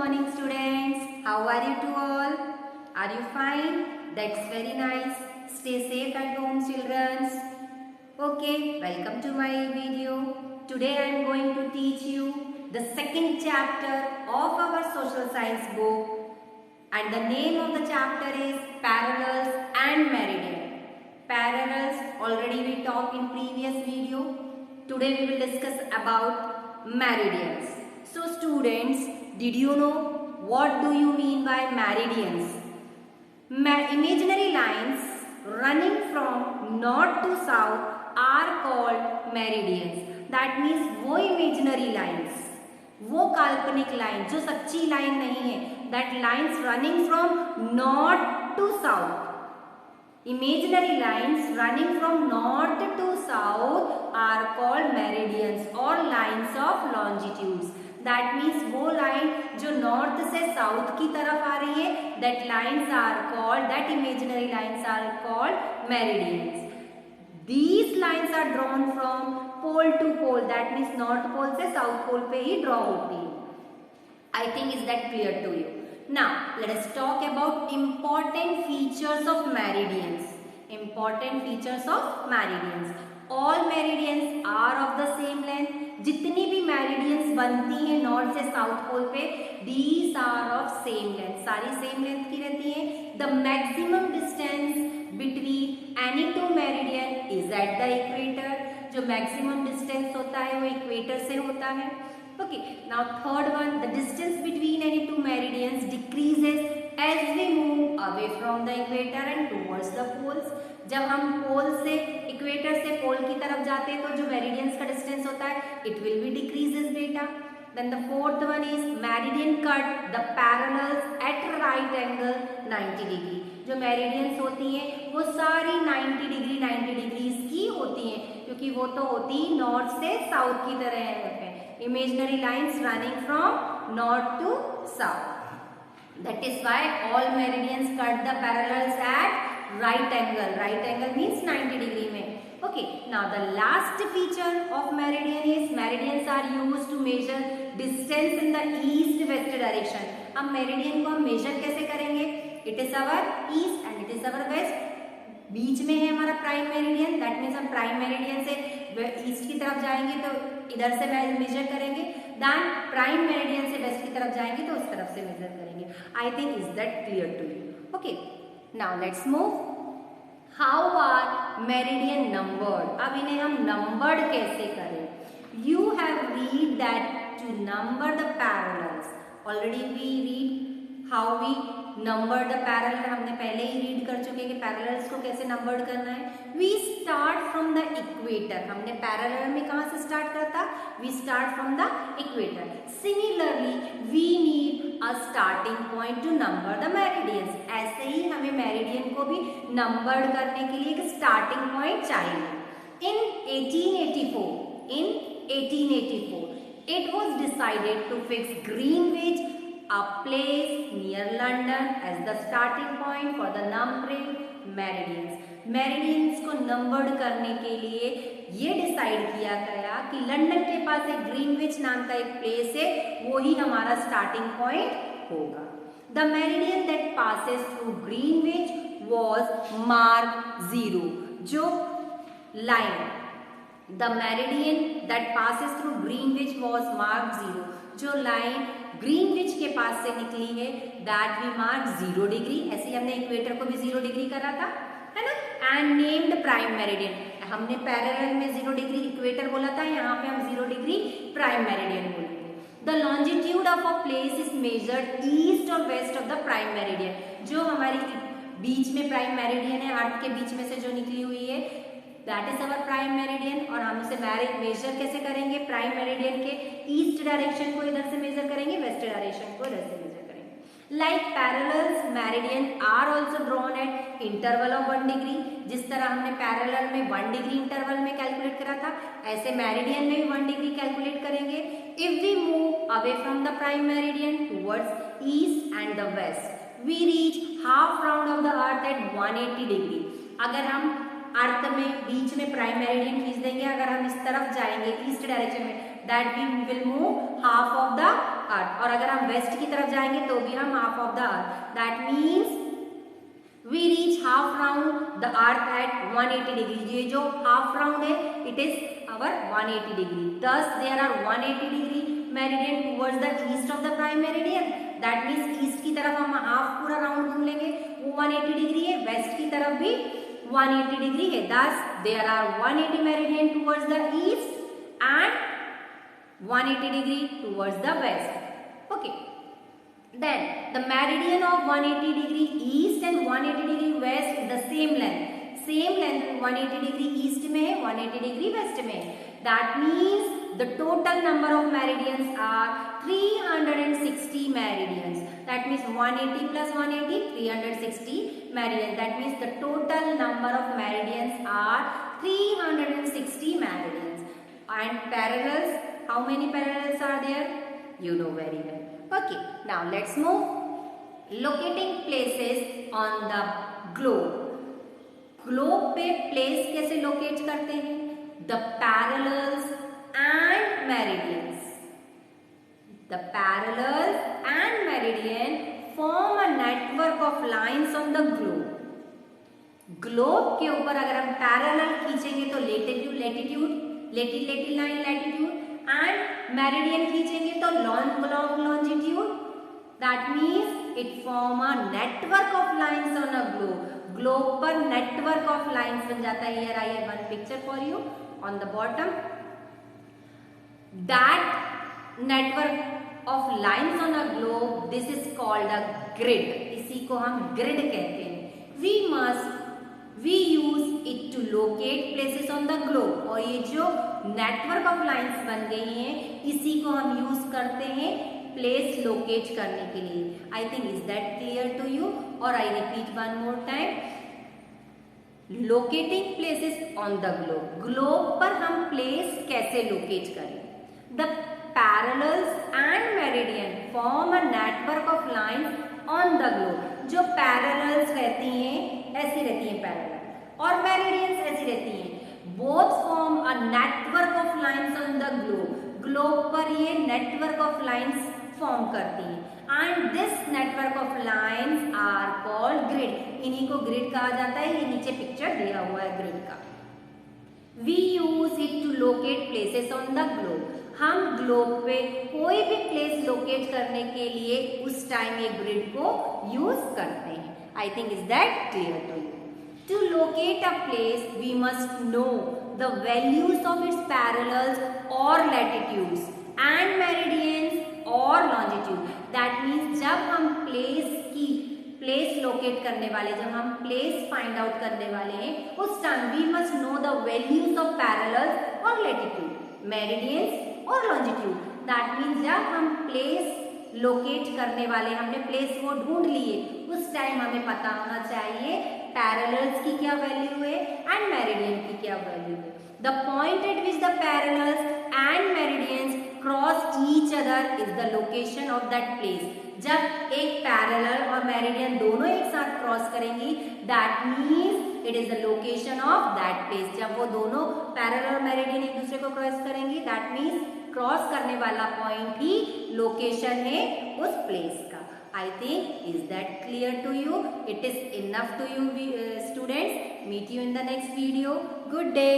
morning students. How are you to all? Are you fine? That's very nice. Stay safe at home children. Okay, welcome to my video. Today I am going to teach you the second chapter of our social science book, and the name of the chapter is Parallels and Meridian. Parallels already we talked in previous video. Today we will discuss about meridians. So students, did you know what do you mean by meridians? Imaginary lines running from north to south are called meridians. That means वो imaginary lines, वो काल्पनिक line जो सच्ची line नहीं है, that lines running from north to south. Imaginary lines running from north to south are called meridians or lines of longitudes. That means वो line जो north से साउथ की तरफ आ रही है, that lines are called, that imaginary lines are called meridians. These lines are drawn from pole to pole. That means north pole से south pole पे ही draw होती है. I think is that clear to you? Now let us talk about important features of meridians. Important features of meridians. All meridians are of the same length. जितनी भी meridians बनती हैं north से south pole पे, these are of same length. सारी same length की रहती हैं. The maximum distance between any two meridian is at the equator. जो maximum distance होता है वो equator से होता है. Okay, now third one, the distance between any two meridians decreases as we move away from the equator and towards the poles. जब हम पोल से इक्वेटर से पोल की तरफ जाते हैं तो जो मेरिडियंस का डिस्टेंस होता है it will be decreases बेटा. Then the fourth one is meridian cut the parallels at right angle 90 degree. जो मेरिडियंस होती हैं वो सारी 90 डिग्रीज की होती हैं, क्योंकि वो तो होती नॉर्थ से साउथ की तरह है. Imaginary lines running from north to south. That is why all meridians cut the parallels at right angle. Right angle means 90 degree में. Okay. Now the last feature of meridian is meridians are used to measure distance in the east-west direction. अब meridian को हम measure कैसे करेंगे? It is our east and it is our west. बीच में है हमारा prime meridian. That means हम prime meridian से ईस्ट की तरफ जाएंगे तो इधर से मेजर करेंगे. देन प्राइम मेरिडियन से वेस्ट की तरफ जाएंगे तो उस तरफ से मेजर करेंगे. I think is that clear to you? Okay, now let's move. How are meridian numbered? अब इन्हें हम नंबर्ड कैसे करें? You have read that to number the parallels. Already we read how we number the parallel. हमने पहले ही read कर चुके हैं कि पैरेलल्स को कैसे नंबर्ड करना है. We start from the equator. हमने पैरेलल में कहाँ से स्टार्ट करा था? We start from the equator. Similarly we need a starting point to number the meridians. ऐसे ही हमें मेरिडियन को भी नंबर्ड करने के लिए एक स्टार्टिंग पॉइंट चाहिए. इन 1884 it was decided to fix Greenwich, a place near London, as the starting point for the numbering meridians. Meridians को नंबर्ड करने के लिए ये डिसाइड किया गया कि लंदन के पास एक ग्रीनविच नाम का एक प्लेस है, वो ही हमारा स्टार्टिंग पॉइंट होगा. The meridian that passes through Greenwich was marked 0. जो line The meridian that passes through Greenwich was marked 0. जो लाइन ग्रीनविच के पास से निकली है that we mark 0 डिग्री. ऐसे ही हमने इक्वेटर को भी 0 डिग्री करा था, है ना. And named prime meridian. हमने पैरेलल में 0 डिग्री इक्वेटर बोला था, यहाँ पे हम 0 डिग्री प्राइम मेरिडियन बोलेंगे. The longitude of a place is measured east or west of the prime meridian. जो हमारी बीच में प्राइम मेरिडियन है, अर्थ के बीच में से जो निकली हुई है, that is our prime meridian. और हम उसे मेजर कैसे करेंगे? प्राइम मेरिडियन के ईस्ट डायरेक्शन को इधर से मेजर करेंगे, वेस्ट डायरेक्शन को इधर से मेजर करेंगे. Like parallels meridian are also drawn at interval of 1 degree. जिस तरह हमने पैरेलल में 1 डिग्री इंटरवल में कैलकुलेट करा था, ऐसे मेरिडियन में भी 1 डिग्री कैलकुलेट करेंगे. If we move away from the prime meridian towards east and the west, we reach half round of the earth at 180 degree. अगर हम अर्थ में बीच में प्राइम मेरिडियन खींच देंगे, अगर हम इस तरफ जाएंगे ईस्ट डायरेक्शन में, that we will move half of the earth, और अगर हम वेस्ट की तरफ जाएंगे तो भी हम half of the earth. That means we reach half round the earth at 180 degree। ये जो half round है it is our 180 degree। Thus there are 180 degree meridian towards the east of the prime meridian। that means east की तरफ हम half पूरा round घूम लेंगे, वो 180 degree है। west की तरफ भी 180 degree है। Thus there are 180 meridian towards the east and 180 degree towards the west। okay, then the meridian of 180 degree east and 180 degree west is the same length। 180 degree east में है, 180 degree west में है। that means the total number of meridians are 360 meridians। that means 180 plus 180 360 meridians। that means the total number of meridians are 360 meridians। and parallels, how many parallels are there? You know very well। okay, now let's move locating places on the globe। Globe पे place कैसे locate करते हैं? The parallels and meridians. The parallels and meridian form a network of lines on the globe. Globe के ऊपर अगर हम parallel खींचेंगे तो latitude line latitude, and meridian खींचेंगे तो longitude. That means it form a network of lines on a globe. Globe पर network of lines बन जाता है। Here I have one picture for you on the bottom. That network of lines on a globe, this is called a grid. इसी को हम grid कहते हैं। We use it to locate places on the globe. और ये जो network of lines बन गई हैं, इसी को हम यूज करते हैं प्लेस लोकेट करने के लिए। I think is that clear to you? और I repeat one more time, locating places on the globe. Globe पर हम प्लेस कैसे लोकेट करें? The parallels and meridian form a network of lines on the globe. जो parallels रहती हैं ऐसी रहती हैं पैरेलल, और मेरिडियंस ऐसी रहती हैं। Both form a network of lines on the globe. Globe पर ये नेटवर्क ऑफ लाइंस फॉर्म करती हैं। And this network of lines are called grid. इन्हीं को ग्रिड कहा जाता है। ये नीचे पिक्चर दिया हुआ है ग्रिड का। We use it to locate places on the globe. हम ग्लोब पे कोई भी प्लेस लोकेट करने के लिए उस टाइम ये ग्रिड को यूज करते हैं। I think is that clear to you? To locate a place, we must know the values of its parallels or latitudes and meridians or longitude। That means जब हम प्लेस लोकेट करने वाले, जब हम place find out करने वाले हैं, उस time we must know the values of parallels और लैटिट्यूड, मेरिडियंस और लॉन्जिट्यूड। दैट मीन्स जब हम प्लेस लोकेट करने वाले, हमने प्लेस वो ढूंढ लिए, उस टाइम हमें पता होना चाहिए पैरेलल्स की क्या वैल्यू है एंड मेरिडियन की क्या वैल्यू है। The point eight which the parallels and meridians cross each other is the location of that place. जब एक पैरेलल और मेरिडियन दोनों एक साथ क्रॉस करेंगी, that means it is the location of that place. जब वो दोनों पैरेलल और मेरिडियन एक दूसरे को क्रॉस करेंगी, दैट मीन्स क्रॉस करने वाला पॉइंट ही लोकेशन है उस प्लेस का। I think, is that clear to you? It is enough to you, students. Meet you in the next video. Good day.